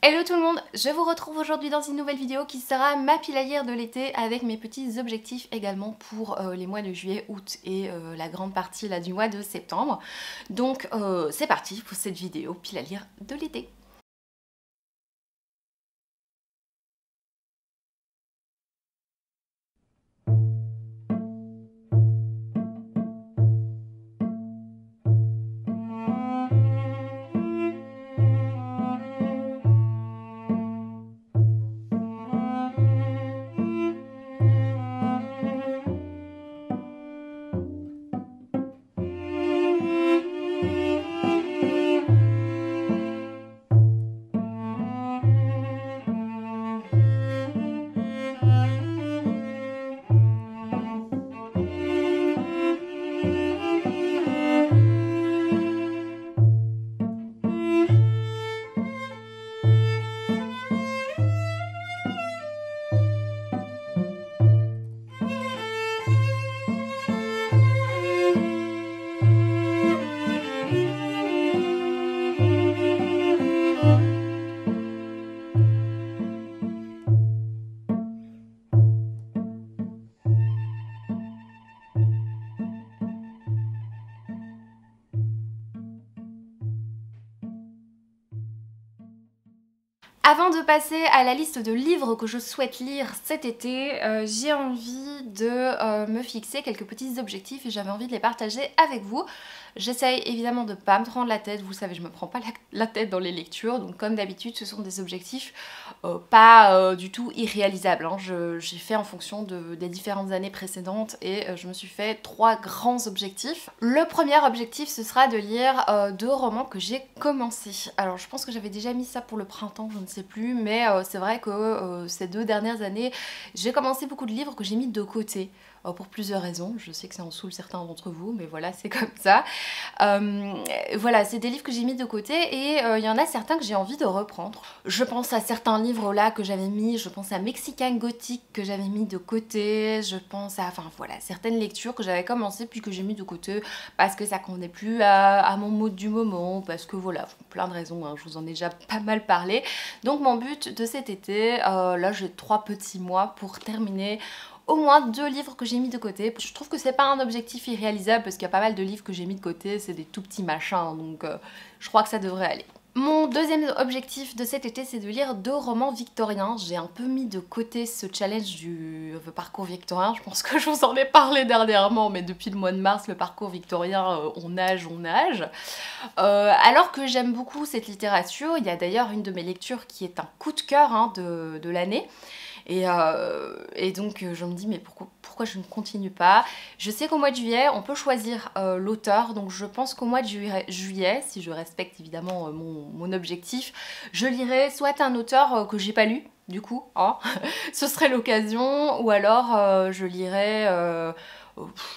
Hello tout le monde, je vous retrouve aujourd'hui dans une nouvelle vidéo qui sera ma pile à lire de l'été avec mes petits objectifs également pour les mois de juillet, août et la grande partie là, du mois de septembre. Donc c'est parti pour cette vidéo pile à lire de l'été. Avant de passer à la liste de livres que je souhaite lire cet été, j'ai envie de me fixer quelques petits objectifs et j'avais envie de les partager avec vous. J'essaye évidemment de ne pas me prendre la tête, vous savez je me prends pas la tête dans les lectures, donc comme d'habitude ce sont des objectifs pas du tout irréalisables. Hein. J'ai fait en fonction des différentes années précédentes et je me suis fait 3 grands objectifs. Le premier objectif ce sera de lire 2 romans que j'ai commencé. Alors je pense que j'avais déjà mis ça pour le printemps, je ne sais plus, mais c'est vrai que ces 2 dernières années j'ai commencé beaucoup de livres que j'ai mis de côté pour plusieurs raisons. Je sais que ça en saoule certains d'entre vous, mais voilà, c'est comme ça. Voilà, c'est des livres que j'ai mis de côté et il y en a certains que j'ai envie de reprendre. Je pense à certains livres là que j'avais mis, je pense à Mexican Gothic que j'avais mis de côté, je pense à, enfin voilà, certaines lectures que j'avais commencé puis que j'ai mis de côté parce que ça convenait plus à mon mood du moment, parce que voilà, plein de raisons, hein, je vous en ai déjà pas mal parlé. Donc mon but de cet été, là j'ai 3 petits mois pour terminer au moins 2 livres que j'ai mis de côté. Je trouve que c'est pas un objectif irréalisable parce qu'il y a pas mal de livres que j'ai mis de côté, c'est des tout petits machins, donc je crois que ça devrait aller. Mon deuxième objectif de cet été, c'est de lire 2 romans victoriens. J'ai un peu mis de côté ce challenge du parcours victorien. Je pense que je vous en ai parlé dernièrement, mais depuis le mois de mars, le parcours victorien, on nage. Alors que j'aime beaucoup cette littérature, il y a d'ailleurs une de mes lectures qui est un coup de cœur hein, de l'année. Et donc je me dis mais pourquoi je ne continue pas. Je sais qu'au mois de juillet on peut choisir l'auteur, donc je pense qu'au mois de juillet, si je respecte évidemment mon objectif, je lirai soit un auteur que j'ai pas lu du coup, hein, ce serait l'occasion, ou alors je lirai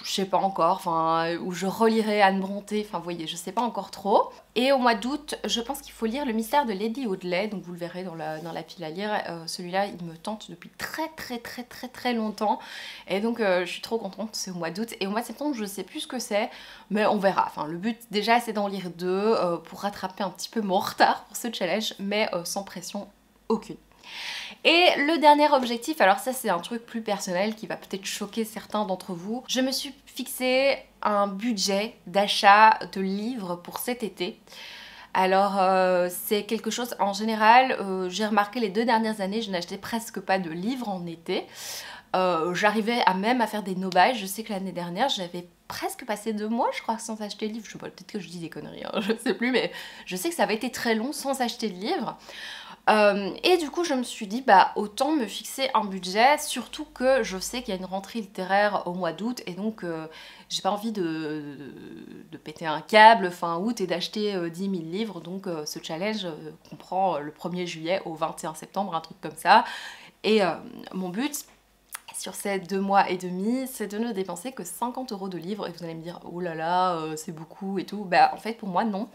je sais pas encore, enfin, ou je relirai Anne Brontë, enfin vous voyez, je sais pas encore trop. Et au mois d'août, je pense qu'il faut lire Le mystère de Lady Audley, donc vous le verrez dans la pile à lire. Celui-là, il me tente depuis très longtemps, et donc je suis trop contente, c'est au mois d'août. Et au mois de septembre, je sais plus ce que c'est, mais on verra. Enfin, le but déjà, c'est d'en lire 2 pour rattraper un petit peu mon retard pour ce challenge, mais sans pression aucune. Et le dernier objectif, alors ça c'est un truc plus personnel qui va peut-être choquer certains d'entre vous. Je me suis fixé un budget d'achat de livres pour cet été. Alors c'est quelque chose, en général, j'ai remarqué les 2 dernières années, je n'achetais presque pas de livres en été. J'arrivais même à faire des no-buy. Je sais que l'année dernière, j'avais presque passé 2 mois, je crois, sans acheter de livres. Je sais pas, peut-être que je dis des conneries, hein, je sais plus, mais je sais que ça avait été très long sans acheter de livres. Et du coup je me suis dit bah autant me fixer un budget, surtout que je sais qu'il y a une rentrée littéraire au mois d'août et donc j'ai pas envie de péter un câble fin août et d'acheter 10 000 livres, donc ce challenge comprend le 1er juillet au 21 septembre, un truc comme ça. Et mon but sur ces 2 mois et demi, c'est de ne dépenser que 50 € de livres. Et vous allez me dire, oh là là, c'est beaucoup et tout. Bah en fait pour moi non.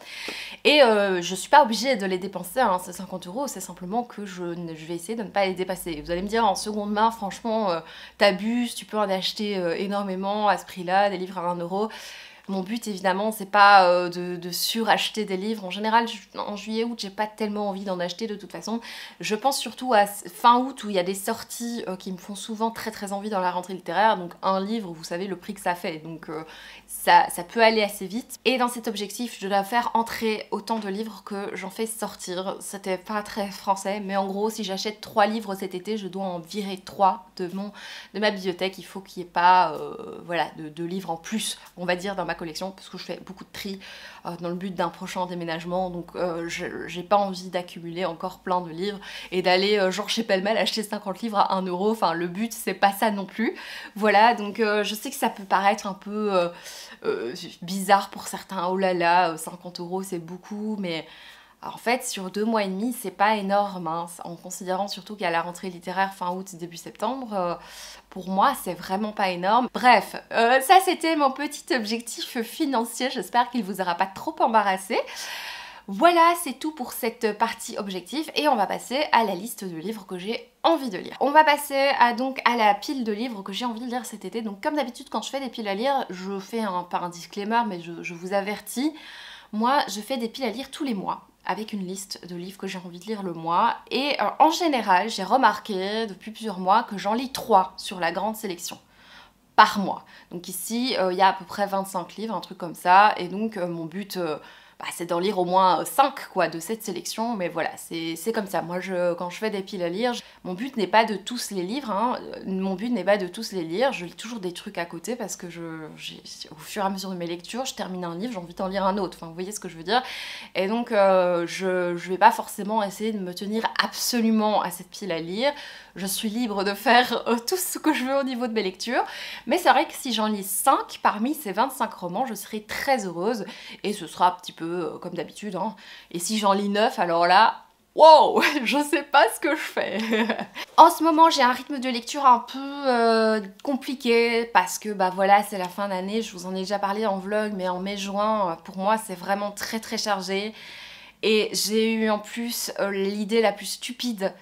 Et je suis pas obligée de les dépenser, hein, ces 50 €, c'est simplement que je vais essayer de ne pas les dépasser. Vous allez me dire en seconde main, franchement, t'abuses, tu peux en acheter énormément à ce prix-là, des livres à 1 €. Mon but évidemment c'est pas de suracheter des livres. En général en juillet-août j'ai pas tellement envie d'en acheter de toute façon. Je pense surtout à fin août où il y a des sorties qui me font souvent très envie dans la rentrée littéraire. Donc un livre, vous savez le prix que ça fait, donc ça peut aller assez vite. Et dans cet objectif je dois faire entrer autant de livres que j'en fais sortir. C'était pas très français, mais en gros si j'achète 3 livres cet été, je dois en virer 3 de ma bibliothèque. Il faut qu'il n'y ait pas voilà, de livres en plus, on va dire, dans ma collection, parce que je fais beaucoup de tri dans le but d'un prochain déménagement, donc j'ai pas envie d'accumuler encore plein de livres et d'aller genre chez Pellemel acheter 50 livres à 1 euro. Enfin le but c'est pas ça non plus. Voilà, donc je sais que ça peut paraître un peu bizarre pour certains, oh là là, 50 euros c'est beaucoup, mais en fait sur 2 mois et demi c'est pas énorme, hein, en considérant surtout qu'il y a la rentrée littéraire fin août début septembre. Pour moi c'est vraiment pas énorme. Bref, ça c'était mon petit objectif financier, j'espère qu'il vous aura pas trop embarrassé. Voilà, c'est tout pour cette partie objectif et on va passer à la liste de livres que j'ai envie de lire. On va passer donc à la pile de livres que j'ai envie de lire cet été. Donc comme d'habitude quand je fais des piles à lire, je fais pas un disclaimer mais je vous avertis, moi je fais des piles à lire tous les mois avec une liste de livres que j'ai envie de lire le mois et en général j'ai remarqué depuis plusieurs mois que j'en lis 3 sur la grande sélection par mois. Donc ici il y a à peu près 25 livres, un truc comme ça, et donc mon but c'est d'en lire au moins 5 quoi, de cette sélection, mais voilà, c'est comme ça. Moi, quand je fais des piles à lire, mon but n'est pas de tous les livres, hein. Mon but n'est pas de tous les lire, je lis toujours des trucs à côté parce que au fur et à mesure de mes lectures, je termine un livre, j'ai envie d'en lire un autre, enfin vous voyez ce que je veux dire. Et donc je vais pas forcément essayer de me tenir absolument à cette pile à lire, je suis libre de faire tout ce que je veux au niveau de mes lectures, mais c'est vrai que si j'en lis 5 parmi ces 25 romans, je serai très heureuse et ce sera un petit peu comme d'habitude, hein. Et si j'en lis 9, alors là, wow, je sais pas ce que je fais. En ce moment, j'ai un rythme de lecture un peu compliqué parce que voilà, c'est la fin d'année, je vous en ai déjà parlé en vlog, mais en mai-juin, pour moi, c'est vraiment très chargé. Et j'ai eu en plus l'idée la plus stupide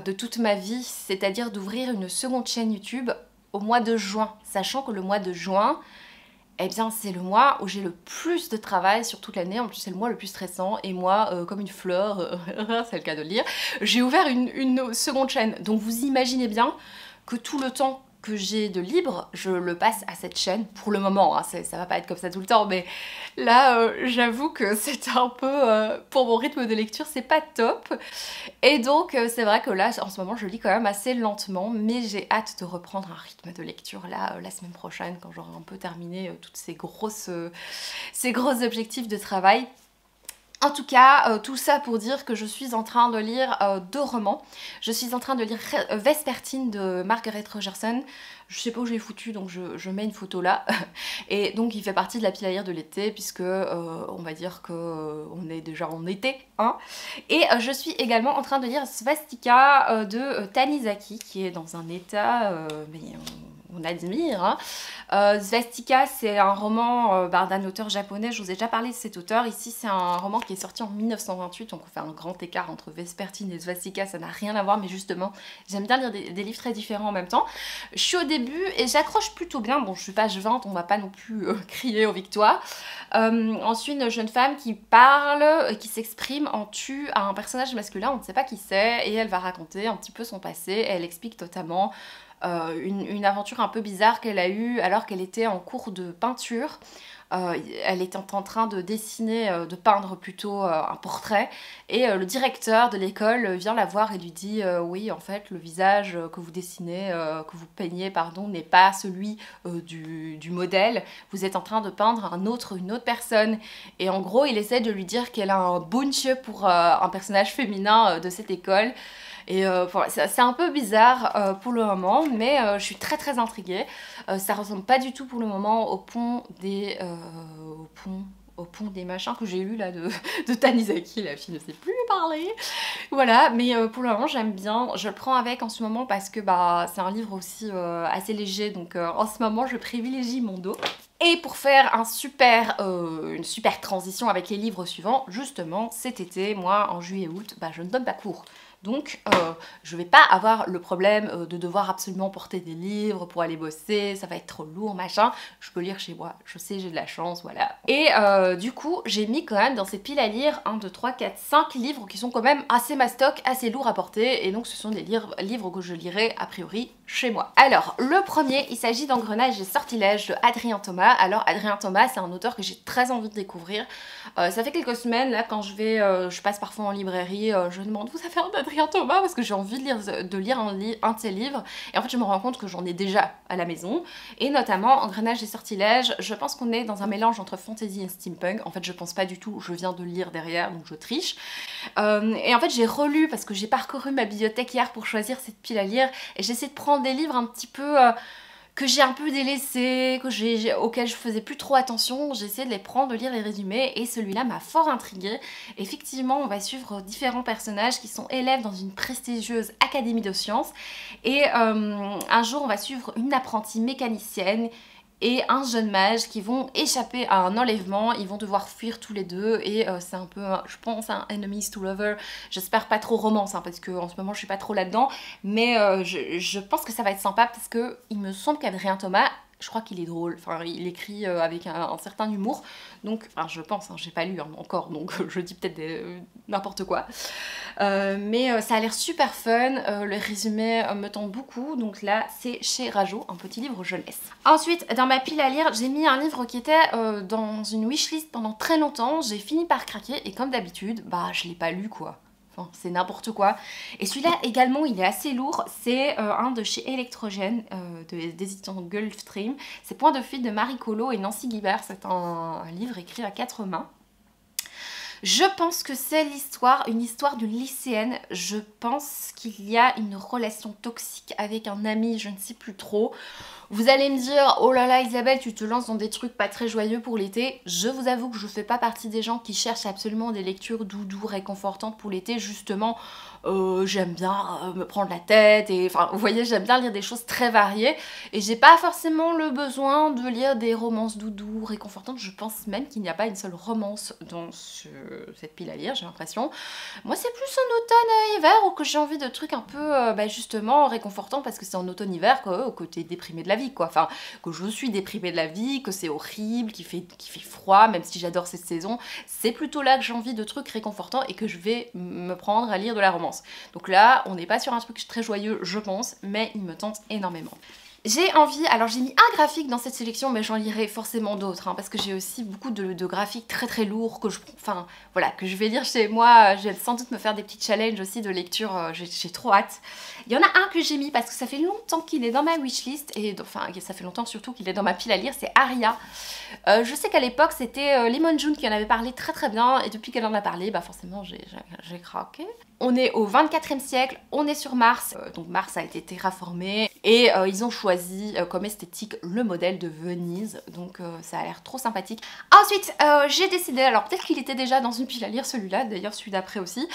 de toute ma vie, c'est-à-dire d'ouvrir une seconde chaîne YouTube au mois de juin, sachant que le mois de juin, eh bien c'est le mois où j'ai le plus de travail sur toute l'année, en plus c'est le mois le plus stressant, et moi, comme une fleur, c'est le cas de le dire, j'ai ouvert une seconde chaîne. Donc vous imaginez bien que tout le temps que j'ai de libre, je le passe à cette chaîne, pour le moment, hein, ça va pas être comme ça tout le temps, mais là, j'avoue que c'est un peu, pour mon rythme de lecture, c'est pas top. Et donc, c'est vrai que là, en ce moment, je lis quand même assez lentement, mais j'ai hâte de reprendre un rythme de lecture, là, la semaine prochaine, quand j'aurai un peu terminé toutes ces gros objectifs de travail. En tout cas, tout ça pour dire que je suis en train de lire 2 romans. Je suis en train de lire Vespertine de Margaret Rogerson. Je sais pas où je l'ai foutu, donc je mets une photo là. Et donc il fait partie de la pile à lire de l'été, puisque on va dire qu'on est déjà en été, hein. Et je suis également en train de lire Svastika de Tanizaki, qui est dans un état... mais on admire, hein. Svastika, c'est un roman d'un auteur japonais, je vous ai déjà parlé de cet auteur. Ici c'est un roman qui est sorti en 1928, donc on fait un grand écart entre Vespertine et Svastika, ça n'a rien à voir, mais justement j'aime bien lire des livres très différents en même temps. Je suis au début et j'accroche plutôt bien, bon je suis page 20, on va pas non plus crier aux victoires. Ensuite une jeune femme qui parle, qui s'exprime en tu à un personnage masculin, on ne sait pas qui c'est, et elle va raconter un petit peu son passé, et elle explique notamment une aventure un peu bizarre qu'elle a eue alors qu'elle était en cours de peinture. Elle était en train de dessiner, de peindre plutôt un portrait, et le directeur de l'école vient la voir et lui dit oui en fait le visage que vous dessinez, que vous peignez pardon, n'est pas celui du modèle, vous êtes en train de peindre une autre personne, et en gros il essaie de lui dire qu'elle a un bunch pour un personnage féminin de cette école. Et voilà, c'est un peu bizarre pour le moment, mais je suis très intriguée. Ça ressemble pas du tout pour le moment au pont des machins que j'ai lu là de Tanizaki, la fille ne sait plus parler. Voilà, mais pour le moment j'aime bien. Je le prends avec en ce moment parce que c'est un livre aussi assez léger, donc en ce moment je privilégie mon dos. Et pour faire une super transition avec les livres suivants, justement cet été, moi en juillet-août, je ne donne pas cours. Donc je vais pas avoir le problème de devoir absolument porter des livres pour aller bosser, ça va être trop lourd, machin. Je peux lire chez moi, je sais, j'ai de la chance, voilà. Et du coup, j'ai mis quand même dans cette pile à lire 1, 2, 3, 4, 5 livres qui sont quand même assez mastoc, assez lourds à porter, et donc ce sont des livres que je lirai a priori chez moi. Alors, le premier, il s'agit d'Engrenage et Sortilèges de Adrien Thomas. Alors, Adrien Thomas, c'est un auteur que j'ai très envie de découvrir. Ça fait quelques semaines, là, quand je passe parfois en librairie, je demande « Vous avez un d'Adrien Thomas ?» parce que j'ai envie de lire un de ses livres. Et en fait, je me rends compte que j'en ai déjà à la maison. Et notamment, Engrenage et Sortilèges, je pense qu'on est dans un mélange entre fantasy et steampunk. En fait, je pense pas du tout, je viens de le lire derrière, donc je triche. Et en fait, j'ai relu, parce que j'ai parcouru ma bibliothèque hier pour choisir cette pile à lire, et j'essaie de prendre des livres un petit peu... que j'ai un peu délaissé, auxquels je faisais plus trop attention, j'ai essayé de les prendre, de lire les résumés, et celui-là m'a fort intriguée. Effectivement, on va suivre différents personnages qui sont élèves dans une prestigieuse académie de sciences, et un jour on va suivre une apprentie mécanicienne et un jeune mage qui vont échapper à un enlèvement, ils vont devoir fuir tous les deux, et c'est un peu, je pense, un enemies to lover, j'espère pas trop romance, hein, parce que en ce moment je suis pas trop là-dedans, mais je pense que ça va être sympa, parce que il me semble qu'Adrien Thomas, je crois qu'il est drôle, enfin il écrit avec un certain humour, donc, enfin je pense, hein, j'ai pas lu encore, donc je dis peut-être n'importe quoi, mais ça a l'air super fun, le résumé me tente beaucoup, donc là c'est chez Rajo, un petit livre jeunesse. Ensuite, dans ma pile à lire, j'ai mis un livre qui était dans une wishlist pendant très longtemps, j'ai fini par craquer, et comme d'habitude, bah je l'ai pas lu quoi. Enfin, c'est n'importe quoi. Et celui-là également, il est assez lourd. C'est un de chez Electrogène, des éditions Gulfstream. C'est Point de fuite de Marie Colo et Nancy Guibert. C'est un livre écrit à 4 mains. Je pense que c'est une histoire d'une lycéenne. Je pense qu'il y a une relation toxique avec un ami, je ne sais plus trop. Vous allez me dire, oh là là Isabelle, tu te lances dans des trucs pas très joyeux pour l'été. Je vous avoue que je fais pas partie des gens qui cherchent absolument des lectures doudou, réconfortantes pour l'été. Justement, j'aime bien me prendre la tête, et enfin vous voyez, j'aime bien lire des choses très variées. Et j'ai pas forcément le besoin de lire des romances doudou, réconfortantes. Je pense même qu'il n'y a pas une seule romance dans cette pile à lire, j'ai l'impression. Moi c'est plus en automne-hiver où que j'ai envie de trucs un peu justement réconfortants, parce que c'est en automne-hiver que t'es déprimé de la vie quoi, enfin que je suis déprimée de la vie, que c'est horrible, qu'il fait froid, même si j'adore cette saison, c'est plutôt là que j'ai envie de trucs réconfortants et que je vais me prendre à lire de la romance. Donc là on n'est pas sur un truc très joyeux je pense, mais il me tente énormément. J'ai envie, alors j'ai mis un graphique dans cette sélection, mais j'en lirai forcément d'autres, hein, parce que j'ai aussi beaucoup de graphiques très très lourds que que je vais lire chez moi. Je vais sans doute me faire des petits challenges aussi de lecture, j'ai trop hâte. Il y en a un que j'ai mis parce que ça fait longtemps qu'il est dans ma wishlist, et enfin ça fait longtemps surtout qu'il est dans ma pile à lire, c'est Aria. Je sais qu'à l'époque c'était Lemon June qui en avait parlé très très bien, et depuis qu'elle en a parlé, bah forcément j'ai craqué. On est au 24e siècle, on est sur Mars, donc Mars a été terraformé, et ils ont choisi comme esthétique le modèle de Venise, donc ça a l'air trop sympathique. Ensuite, j'ai décidé, alors peut-être qu'il était déjà dans une pile à lire celui-là, d'ailleurs celui d'après aussi,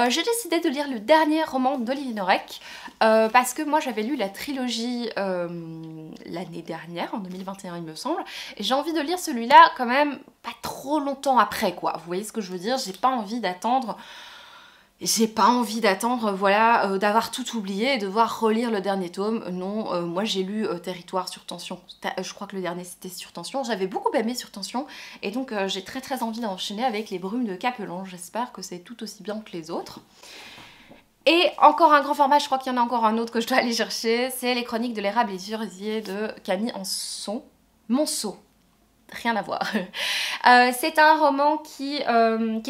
j'ai décidé de lire le dernier roman d'Olivier Norek, parce que moi j'avais lu la trilogie l'année dernière, en 2021 il me semble, et j'ai envie de lire celui-là quand même pas trop longtemps après quoi, vous voyez ce que je veux dire, j'ai pas envie d'attendre... voilà, d'avoir tout oublié et devoir relire le dernier tome. Non, moi j'ai lu Territoire sur tension. Je crois que le dernier c'était sur tension. J'avais beaucoup aimé sur tension. Et donc j'ai très très envie d'enchaîner avec Les Brumes de Capelan. J'espère que c'est tout aussi bien que les autres. Et encore un grand format, je crois qu'il y en a encore un autre que je dois aller chercher. C'est Les Chroniques de l'érable et du cerisier de Camille Monceau. Rien à voir. C'est un roman qui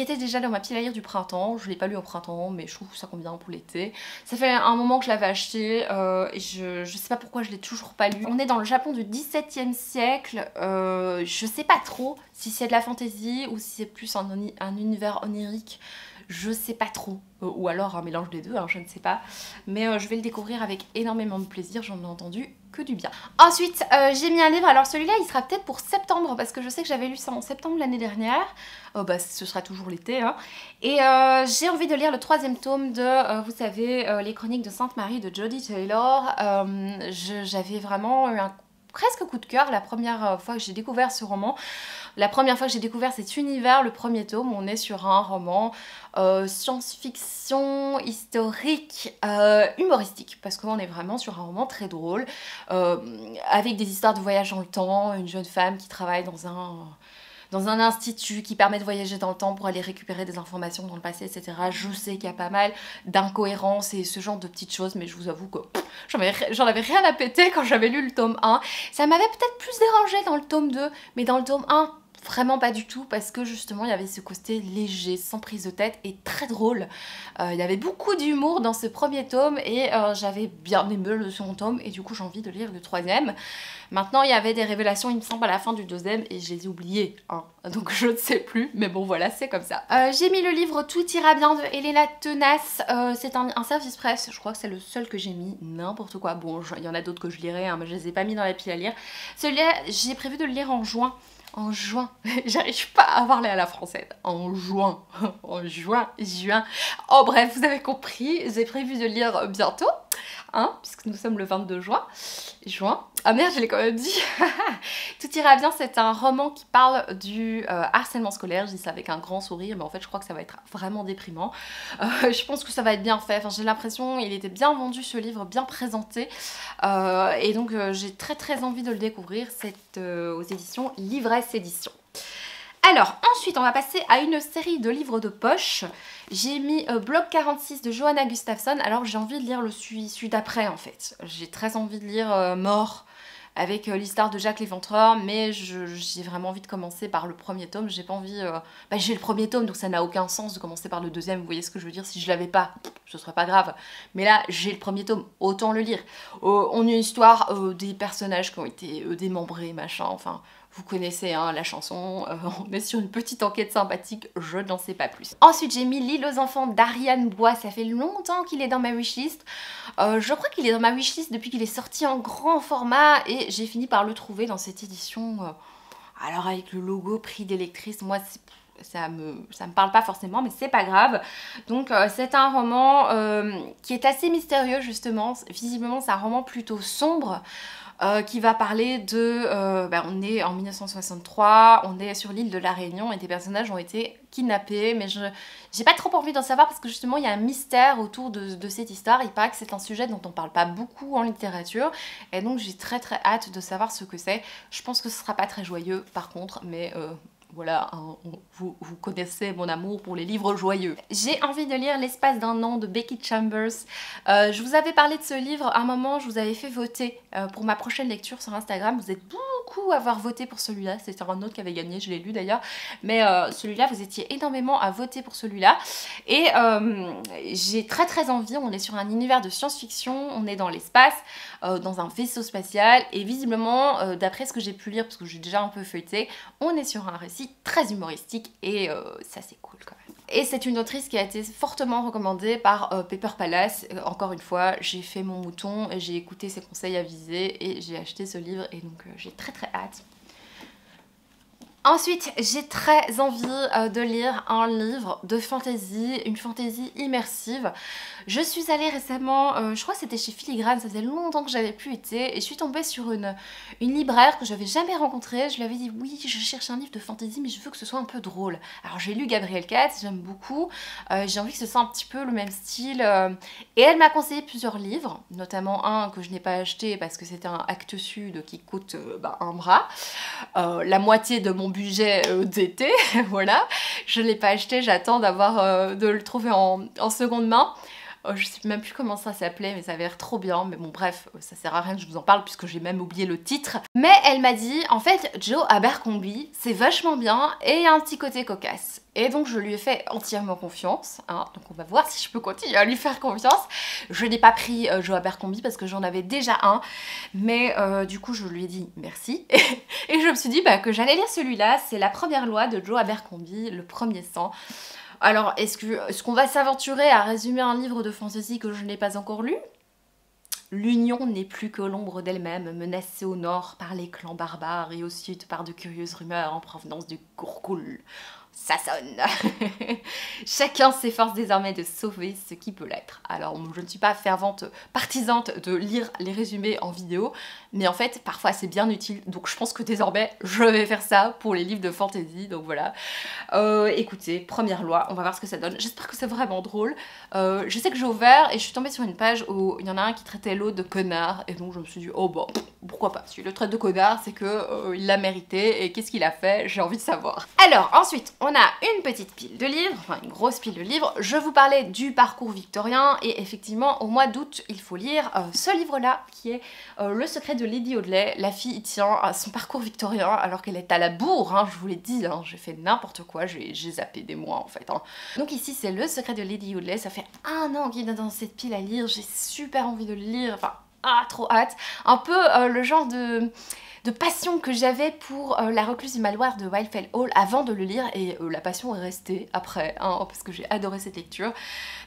était déjà dans ma pile à lire du printemps. Je l'ai pas lu au printemps, mais je trouve que ça convient pour l'été. Ça fait un moment que je l'avais acheté et je sais pas pourquoi je l'ai toujours pas lu. On est dans le Japon du XVIIe siècle. Je sais pas trop si c'est de la fantasy ou si c'est plus un univers onirique. Je sais pas trop, ou alors un mélange des deux, hein, je ne sais pas. Mais je vais le découvrir avec énormément de plaisir, j'en ai entendu que du bien. Ensuite, j'ai mis un livre, alors celui-là il sera peut-être pour septembre, parce que je sais que j'avais lu ça en septembre l'année dernière. Bah, ce sera toujours l'été, hein. Et j'ai envie de lire le 3e tome de, vous savez, Les Chroniques de Sainte-Marie de Jodie Taylor. J'avais vraiment eu un presque coup de cœur la première fois que j'ai découvert ce roman. La première fois que j'ai découvert cet univers, le premier tome, on est sur un roman science-fiction, historique, humoristique, parce qu'on est vraiment sur un roman très drôle, avec des histoires de voyage dans le temps, une jeune femme qui travaille dans un institut qui permet de voyager dans le temps pour aller récupérer des informations dans le passé, etc. Je sais qu'il y a pas mal d'incohérences et ce genre de petites choses, mais je vous avoue que j'en avais rien à péter quand j'avais lu le tome 1. Ça m'avait peut-être plus dérangé dans le tome 2, mais dans le tome 1, vraiment pas du tout, parce que justement il y avait ce côté léger, sans prise de tête et très drôle. Il y avait beaucoup d'humour dans ce premier tome et j'avais bien aimé le second tome et du coup j'ai envie de lire le troisième. Maintenant il y avait des révélations il me semble à la fin du deuxième et je les ai oubliées, hein. Donc je ne sais plus, mais bon voilà, c'est comme ça. J'ai mis le livre Tout ira bien de Helena Tenace, c'est un service presse, je crois que c'est le seul que j'ai mis, n'importe quoi. Bon, il y en a d'autres que je lirai, hein, mais je les ai pas mis dans la pile à lire. Celui-là j'ai prévu de le lire en juin. En juin, j'arrive pas à parler à la française. En juin, en juin. Oh bref, vous avez compris, j'ai prévu de lire bientôt, hein, puisque nous sommes le 22 juin. Ah merde, je l'ai quand même dit. Tout ira bien, c'est un roman qui parle du harcèlement scolaire. Je dis ça avec un grand sourire, mais en fait je crois que ça va être vraiment déprimant. Je pense que ça va être bien fait. Enfin, j'ai l'impression il était bien vendu ce livre, bien présenté. Et donc j'ai très envie de le découvrir. C'est aux éditions Livresse Édition. Alors, ensuite, on va passer à une série de livres de poche. J'ai mis Bloc 46 de Johanna Gustafsson. Alors, j'ai envie de lire celui d'après, en fait. J'ai très envie de lire Mort, avec l'histoire de Jacques l'Éventreur, mais j'ai vraiment envie de commencer par le premier tome. J'ai pas envie... j'ai le premier tome, donc ça n'a aucun sens de commencer par le deuxième. Vous voyez ce que je veux dire? Si je l'avais pas, ce serait pas grave. Mais là, j'ai le premier tome, autant le lire. On a une histoire des personnages qui ont été démembrés, machin, enfin... Vous connaissez hein, la chanson, on est sur une petite enquête sympathique, je n'en sais pas plus. Ensuite j'ai mis L'île aux enfants d'Ariane Bois, ça fait longtemps qu'il est dans ma wishlist. Je crois qu'il est dans ma wishlist depuis qu'il est sorti en grand format et j'ai fini par le trouver dans cette édition. Alors avec le logo prix des lectrices, moi ça me parle pas forcément mais c'est pas grave. Donc c'est un roman qui est assez mystérieux justement, visiblement c'est un roman plutôt sombre. Qui va parler de... on est en 1963, on est sur l'île de la Réunion et des personnages ont été kidnappés, mais j'ai pas trop envie d'en savoir parce que justement il y a un mystère autour de cette histoire. Il paraît que c'est un sujet dont on parle pas beaucoup en littérature et donc j'ai très hâte de savoir ce que c'est. Je pense que ce sera pas très joyeux par contre, mais... Voilà, hein, vous connaissez mon amour pour les livres joyeux. J'ai envie de lire L'espace d'un an de Becky Chambers. Je vous avais parlé de ce livre à un moment, je vous avais fait voter pour ma prochaine lecture sur Instagram. Vous êtes beaucoup à avoir voté pour celui-là, c'était un autre qui avait gagné, je l'ai lu d'ailleurs. Mais celui-là, vous étiez énormément à voter pour celui-là. Et j'ai très envie, on est sur un univers de science-fiction, on est dans l'espace, dans un vaisseau spatial. Et visiblement, d'après ce que j'ai pu lire, parce que j'ai déjà un peu feuilleté, on est sur un récit très humoristique et ça c'est cool quand même. Et c'est une autrice qui a été fortement recommandée par Pepper Palace. Encore une fois, j'ai fait mon mouton, j'ai écouté ses conseils avisés et j'ai acheté ce livre et donc j'ai très hâte. Ensuite, j'ai très envie de lire un livre de fantasy, une fantasy immersive. Je suis allée récemment, je crois que c'était chez Filigrane, ça faisait longtemps que j'avais plus été, et je suis tombée sur une libraire que j'avais jamais rencontrée. Je lui avais dit oui, je cherche un livre de fantasy, mais je veux que ce soit un peu drôle. Alors j'ai lu Gabrielle Katz, j'aime beaucoup, j'ai envie que ce soit un petit peu le même style, et elle m'a conseillé plusieurs livres, notamment un que je n'ai pas acheté parce que c'était un Actes Sud qui coûte un bras, la moitié de mon budget d'été, voilà. Je ne l'ai pas acheté, j'attends de le trouver en seconde main. Je sais même plus comment ça s'appelait, mais ça avait l'air trop bien. Mais bon, bref, ça sert à rien que je vous en parle puisque j'ai même oublié le titre. Mais elle m'a dit, en fait, Joe Abercrombie, c'est vachement bien et il y a un petit côté cocasse. Et donc je lui ai fait entièrement confiance, hein. Donc on va voir si je peux continuer à lui faire confiance. Je n'ai pas pris Joe Abercrombie parce que j'en avais déjà un, mais du coup je lui ai dit merci. Et je me suis dit que j'allais lire celui-là, c'est La première loi de Joe Abercrombie, le premier sang. Alors est-ce qu'on va s'aventurer à résumer un livre de fantasy que je n'ai pas encore lu? L'Union n'est plus que l'ombre d'elle-même, menacée au nord par les clans barbares et au sud par de curieuses rumeurs en provenance du Gourkoul. ça sonne. Chacun s'efforce désormais de sauver ce qui peut l'être. Alors je ne suis pas fervente partisante de lire les résumés en vidéo, mais en fait parfois c'est bien utile, donc je pense que désormais je vais faire ça pour les livres de fantasy, donc voilà. Écoutez, première loi, on va voir ce que ça donne. J'espère que c'est vraiment drôle. Je sais que j'ai ouvert et je suis tombée sur une page où il y en a un qui traitait l'autre de connard, et donc je me suis dit oh bon, pourquoi pas, si le traite de connard c'est que il l'a mérité, et qu'est-ce qu'il a fait, j'ai envie de savoir. Alors ensuite on a une petite pile de livres, enfin une grosse pile de livres. Je vous parlais du parcours victorien, et effectivement au mois d'août il faut lire ce livre là qui est Le secret de Lady Audley. La fille tient à son parcours victorien alors qu'elle est à la bourre, hein, je vous l'ai dit, hein, j'ai fait n'importe quoi, j'ai zappé des mois en fait, hein. Donc ici c'est Le secret de Lady Audley, ça fait un an qu'il est dans cette pile à lire, j'ai super envie de le lire, enfin trop hâte. Un peu le genre de passion que j'avais pour La recluse du manoir de Wildfell Hall avant de le lire, et la passion est restée après, hein, parce que j'ai adoré cette lecture.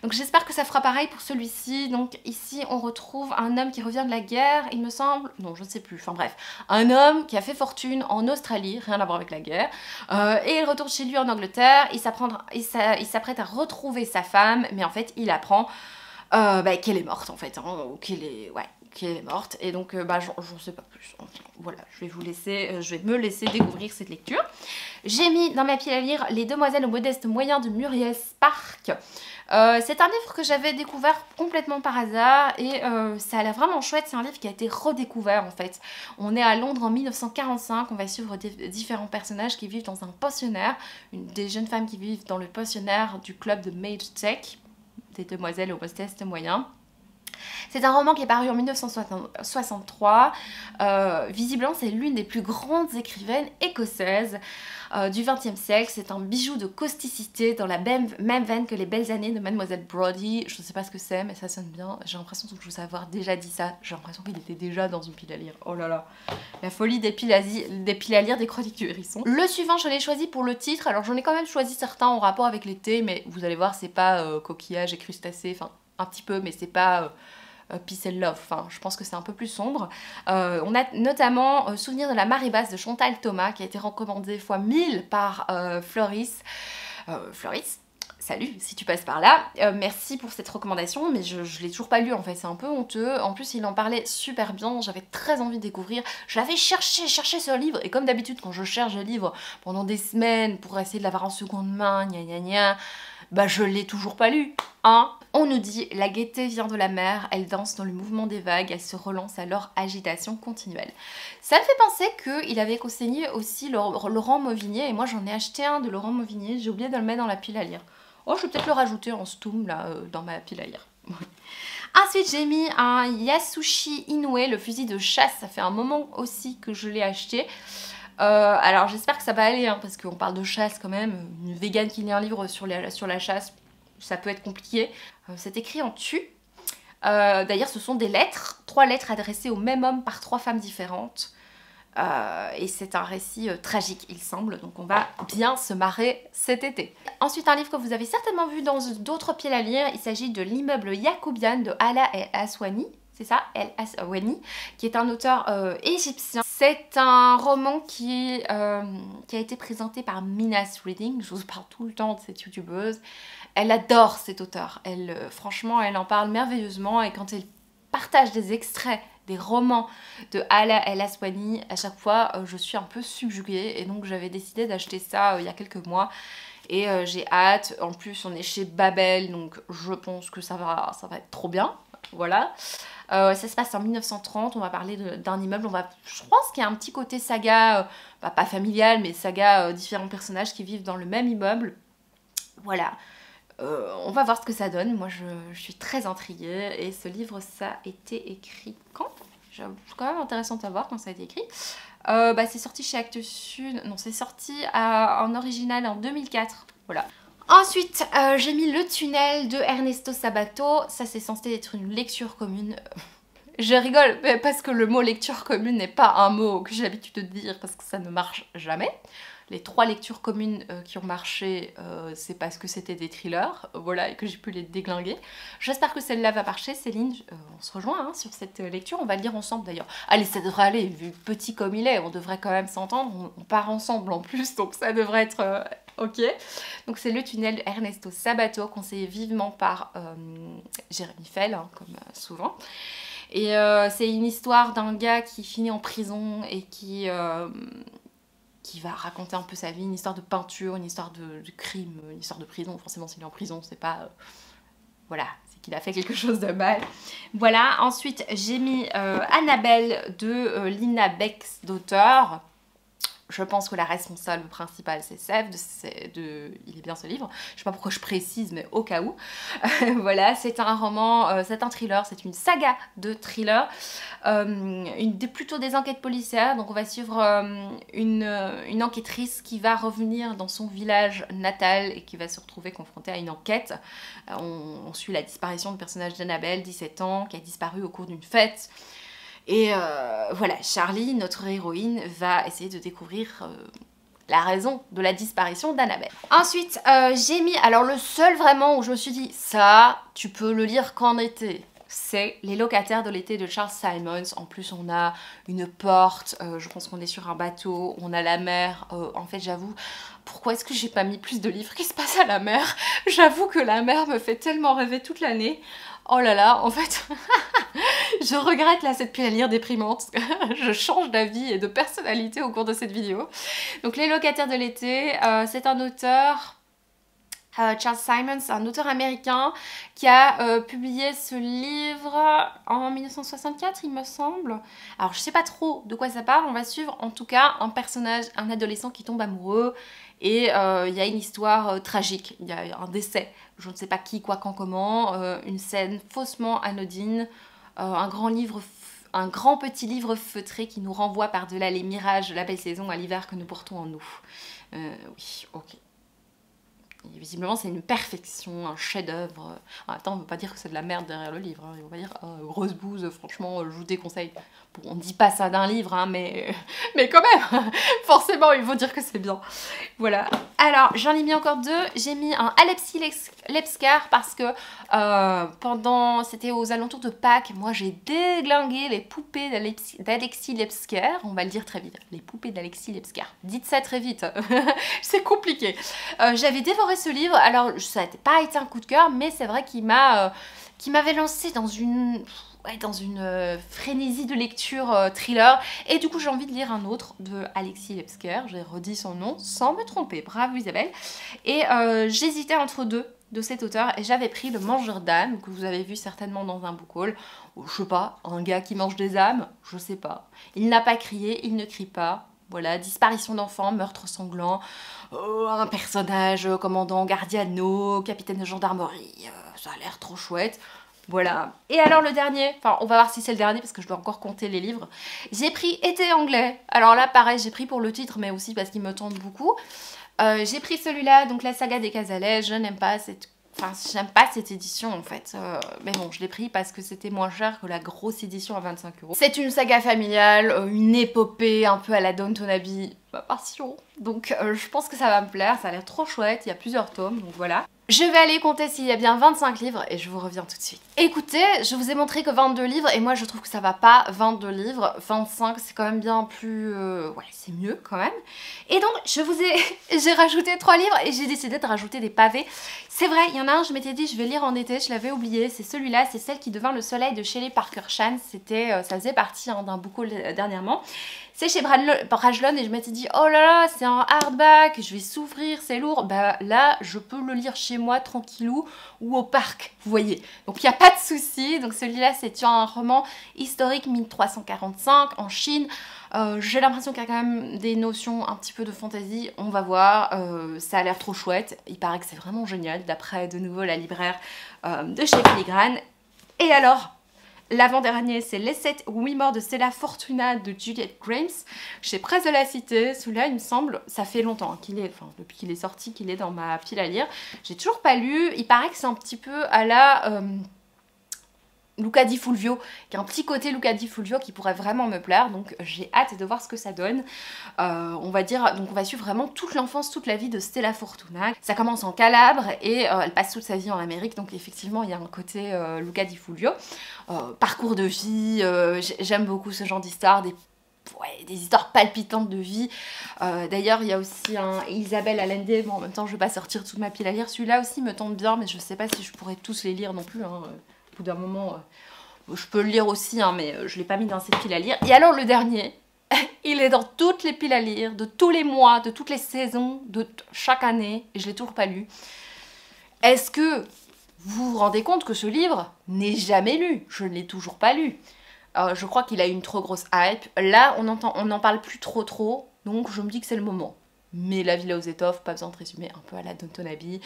Donc j'espère que ça fera pareil pour celui-ci. Donc ici on retrouve un homme qui revient de la guerre, il me semble, non je ne sais plus, enfin bref, un homme qui a fait fortune en Australie, rien à voir avec la guerre, et il retourne chez lui en Angleterre, il s'apprête à retrouver sa femme, mais en fait il apprend qu'elle est morte en fait, hein, ou qu'elle est morte, et donc j'en sais pas plus. Voilà, je vais me laisser découvrir cette lecture. J'ai mis dans ma pile à lire Les Demoiselles aux modestes moyens de Muriel Spark. C'est un livre que j'avais découvert complètement par hasard, et ça a l'air vraiment chouette. C'est un livre qui a été redécouvert en fait. On est à Londres en 1945, on va suivre différents personnages qui vivent dans un pensionnaire, des jeunes femmes qui vivent dans le pensionnaire du club de Mage Tech, des Demoiselles aux modestes moyens. C'est un roman qui est paru en 1963. Visiblement, c'est l'une des plus grandes écrivaines écossaises du XXe siècle. C'est un bijou de causticité dans la même veine que Les Belles Années de Mademoiselle Brodie. Je ne sais pas ce que c'est, mais ça sonne bien. J'ai l'impression de vous avoir déjà dit ça. J'ai l'impression qu'il était déjà dans une pile à lire. Oh là là. La folie des piles à lire des chroniques du hérisson. Le suivant, je l'ai choisi pour le titre. Alors, j'en ai quand même choisi certains en rapport avec l'été, mais vous allez voir, c'est pas coquillage et crustacés. Enfin, un petit peu, mais c'est pas Peace and Love. Enfin, je pense que c'est un peu plus sombre. On a notamment Souvenir de la marée basse de Chantal Thomas, qui a été recommandé fois 1000 par Floris. Floris, salut si tu passes par là. Merci pour cette recommandation, mais je l'ai toujours pas lu en fait, c'est un peu honteux. En plus, il en parlait super bien, j'avais très envie de découvrir. Je l'avais cherché ce livre, et comme d'habitude, quand je cherche un livre pendant des semaines pour essayer de l'avoir en seconde main, gna gna gna, je l'ai toujours pas lu, hein. On nous dit « La gaieté vient de la mer, elle danse dans le mouvement des vagues, elle se relance à leur agitation continuelle ». Ça me fait penser qu'il avait co-signé aussi Laurent Mauvigné, et moi j'en ai acheté un de Laurent Mauvigné, j'ai oublié de le mettre dans la pile à lire. Oh, je vais peut-être le rajouter en stoom là, dans ma pile à lire. Ensuite, j'ai mis un Yasushi Inoue, le fusil de chasse, ça fait un moment aussi que je l'ai acheté. Alors j'espère que ça va aller, hein, parce qu'on parle de chasse quand même. Une végane qui lit un livre sur la chasse, ça peut être compliqué. C'est écrit en tu. D'ailleurs ce sont des lettres, 3 lettres adressées au même homme par 3 femmes différentes. Et c'est un récit tragique il semble, donc on va bien se marrer cet été. Ensuite, un livre que vous avez certainement vu dans d'autres piles à lire, il s'agit de L'immeuble Yacoubian de Ala El Aswany. C'est ça, El Aswany, qui est un auteur égyptien. C'est un roman qui a été présenté par Minas Reading. Je vous parle tout le temps de cette youtubeuse. Elle adore cet auteur. Franchement, elle en parle merveilleusement, et quand elle partage des extraits des romans de Ala El Aswany, à chaque fois je suis un peu subjuguée, et donc j'avais décidé d'acheter ça il y a quelques mois, et j'ai hâte. En plus on est chez Babel, donc je pense que ça va être trop bien. Voilà. Ça se passe en 1930, on va parler d'un immeuble, je pense qu'il y a un petit côté saga, pas familial, mais saga, différents personnages qui vivent dans le même immeuble. Voilà. On va voir ce que ça donne. Moi je suis très intriguée, et ce livre, ça a été écrit quand? C'est quand même intéressant à voir quand ça a été écrit. C'est sorti chez Actes Sud, non, c'est sorti en original en 2004, voilà. Ensuite, j'ai mis Le Tunnel de Ernesto Sabato. Ça, c'est censé être une lecture commune. Je rigole parce que le mot lecture commune n'est pas un mot que j'ai l'habitude de dire, parce que ça ne marche jamais. Les 3 lectures communes qui ont marché, c'est parce que c'était des thrillers, voilà, et que j'ai pu les déglinguer. J'espère que celle-là va marcher, Céline. On se rejoint hein, sur cette lecture, on va le lire ensemble d'ailleurs. Allez, ça devrait aller, vu petit comme il est, on devrait quand même s'entendre, on part ensemble en plus, donc ça devrait être Ok, donc c'est Le Tunnel de Ernesto Sabato, conseillé vivement par Jérémy Fell, hein, comme souvent. Et c'est une histoire d'un gars qui finit en prison et qui va raconter un peu sa vie, une histoire de peinture, une histoire de crime, une histoire de prison. Forcément, s'il est en prison, c'est pas... voilà, c'est qu'il a fait quelque chose de mal. Voilà, ensuite j'ai mis Annabelle de Lina Bex d'auteur. Je pense que la responsable principale, c'est Sèvres, il est bien ce livre. Je sais pas pourquoi je précise, mais au cas où. Voilà, c'est un roman, c'est un thriller, c'est une saga de thriller. Plutôt des enquêtes policières. Donc on va suivre une enquêtrice qui va revenir dans son village natal et qui va se retrouver confrontée à une enquête. On suit la disparition du personnage d'Annabelle, 17 ans, qui a disparu au cours d'une fête. Et voilà, Charlie, notre héroïne, va essayer de découvrir la raison de la disparition d'Annabelle. Ensuite, j'ai mis, alors le seul vraiment où je me suis dit, ça, tu peux le lire qu'en été, c'est Les locataires de l'été de Charles Simons. En plus, on a une porte, je pense qu'on est sur un bateau, on a la mer. En fait, j'avoue, pourquoi est-ce que j'ai pas mis plus de livres qui se passent à la mer? J'avoue que la mer me fait tellement rêver toute l'année. Oh là là, en fait, je regrette là cette pile à lire déprimante. Je change d'avis et de personnalité au cours de cette vidéo. Donc Les locataires de l'été, c'est un auteur... Charles Simons, un auteur américain qui a publié ce livre en 1964, il me semble. Alors je sais pas trop de quoi ça parle, on va suivre en tout cas un personnage, un adolescent qui tombe amoureux et il y a une histoire tragique, il y a un décès, je ne sais pas qui, quoi, quand, comment, une scène faussement anodine, un grand petit livre feutré qui nous renvoie par-delà les mirages de la belle saison à l'hiver que nous portons en nous. Oui, ok. Et visiblement c'est une perfection, un chef-d'œuvre. Attends, on ne veut pas dire que c'est de la merde derrière le livre, hein. On va dire grosse bouse, franchement, je vous déconseille. Bon, on ne dit pas ça d'un livre, hein, mais quand même, forcément, il faut dire que c'est bien. Voilà. Alors, j'en ai mis encore deux. J'ai mis un Alexis Lepsker parce que c'était aux alentours de Pâques, moi j'ai déglingué les poupées d'Alexis Lepsker. On va le dire très vite, les poupées d'Alexis Lepsker. Dites ça très vite, c'est compliqué. J'avais dévoré ce livre, alors ça n'a pas été un coup de cœur, mais c'est vrai qu'il m'avait lancé dans une frénésie de lecture thriller, et du coup j'ai envie de lire un autre de Alexis Lepsker. J'ai redit son nom sans me tromper, bravo Isabelle. Et j'hésitais entre deux de cet auteur et j'avais pris Le Mangeur d'âmes, que vous avez vu certainement dans un book haul. Je sais pas, un gars qui mange des âmes, je sais pas. Il n'a pas crié, il ne crie pas. Voilà, disparition d'enfants, meurtre sanglant, un personnage, commandant Gardiano, capitaine de gendarmerie, ça a l'air trop chouette. Voilà. Et alors le dernier, enfin on va voir si c'est le dernier parce que je dois encore compter les livres. J'ai pris Été anglais. Alors là pareil, j'ai pris pour le titre mais aussi parce qu'il me tente beaucoup. J'ai pris celui-là, donc la saga des Casalès. Je n'aime pas j'aime pas cette édition en fait, mais bon je l'ai pris parce que c'était moins cher que la grosse édition à 25 €. C'est une saga familiale, une épopée un peu à la Downton Abbey, ma passion. Donc je pense que ça va me plaire, ça a l'air trop chouette, il y a plusieurs tomes, donc voilà. Je vais aller compter s'il y a bien 25 livres et je vous reviens tout de suite. Écoutez, je vous ai montré que 22 livres et moi je trouve que ça va pas, 22 livres, 25 c'est quand même bien plus... ouais, c'est mieux quand même. Et donc j'ai rajouté 3 livres et j'ai décidé de rajouter des pavés. C'est vrai, il y en a un, je m'étais dit je vais lire en été, je l'avais oublié, c'est celui-là, c'est Celle qui devint le soleil de Shelley Parker Chan. Ça faisait partie d'un book haul dernièrement. C'est chez Brajlon et je m'étais dit oh là là c'est un hardback, je vais souffrir, c'est lourd. Bah là je peux le lire chez moi tranquillou ou au parc, vous voyez. Donc il n'y a pas de souci. Donc celui-là c'est un roman historique 1345 en Chine. J'ai l'impression qu'il y a quand même des notions un petit peu de fantasy, on va voir, ça a l'air trop chouette, il paraît que c'est vraiment génial, d'après de nouveau la libraire de chez Filigrane. Et alors, l'avant-dernier, c'est Les 7 ou 8 morts de Stella Fortuna de Juliette Grimes, chez Presse de la Cité. Celui-là, il me semble, ça fait longtemps depuis qu'il est sorti, qu'il est dans ma pile à lire. J'ai toujours pas lu, il paraît que c'est un petit peu à la... Luca Di Fulvio, qui a un petit côté Luca Di Fulvio qui pourrait vraiment me plaire, donc j'ai hâte de voir ce que ça donne. On va suivre vraiment toute l'enfance, toute la vie de Stella Fortuna. Ça commence en Calabre et elle passe toute sa vie en Amérique, donc effectivement il y a un côté Luca Di Fulvio. Parcours de vie, j'aime beaucoup ce genre d'histoire, ouais, des histoires palpitantes de vie. D'ailleurs, il y a aussi un Isabelle Allende. Bon, en même temps, je vais pas sortir toute ma pile à lire. Celui-là aussi me tente bien, mais je sais pas si je pourrais tous les lire non plus. Hein. Au bout d'un moment, je peux le lire aussi, hein, mais je l'ai pas mis dans cette pile à lire. Et alors, le dernier, il est dans toutes les piles à lire, de tous les mois, de toutes les saisons, de chaque année, et je l'ai toujours pas lu. Est-ce que vous vous rendez compte que ce livre n'est jamais lu? Je ne l'ai toujours pas lu. Je crois qu'il a eu une trop grosse hype. Là, on n'en parle plus trop, donc je me dis que c'est le moment. Mais La Villa aux étoffes, pas besoin de résumer, un peu à la Downton Abbey.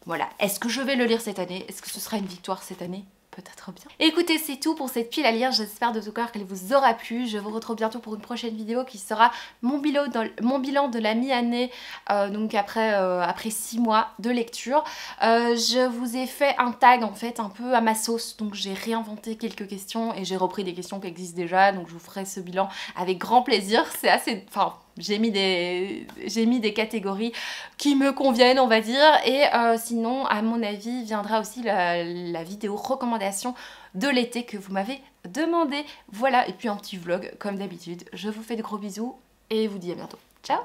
Voilà. Est-ce que je vais le lire cette année? Est-ce que ce sera une victoire cette année? Peut-être bien. Écoutez, c'est tout pour cette pile à lire. J'espère de tout cœur qu'elle vous aura plu. Je vous retrouve bientôt pour une prochaine vidéo qui sera mon bilan de la mi-année, donc après 6 mois de lecture. Je vous ai fait un tag en fait un peu à ma sauce, donc j'ai réinventé quelques questions et j'ai repris des questions qui existent déjà, donc je vous ferai ce bilan avec grand plaisir. C'est assez... Enfin, j'ai mis des catégories qui me conviennent, on va dire, et sinon, à mon avis, viendra aussi la vidéo recommandation de l'été que vous m'avez demandé. Voilà, et puis un petit vlog, comme d'habitude. Je vous fais de gros bisous et vous dis à bientôt. Ciao!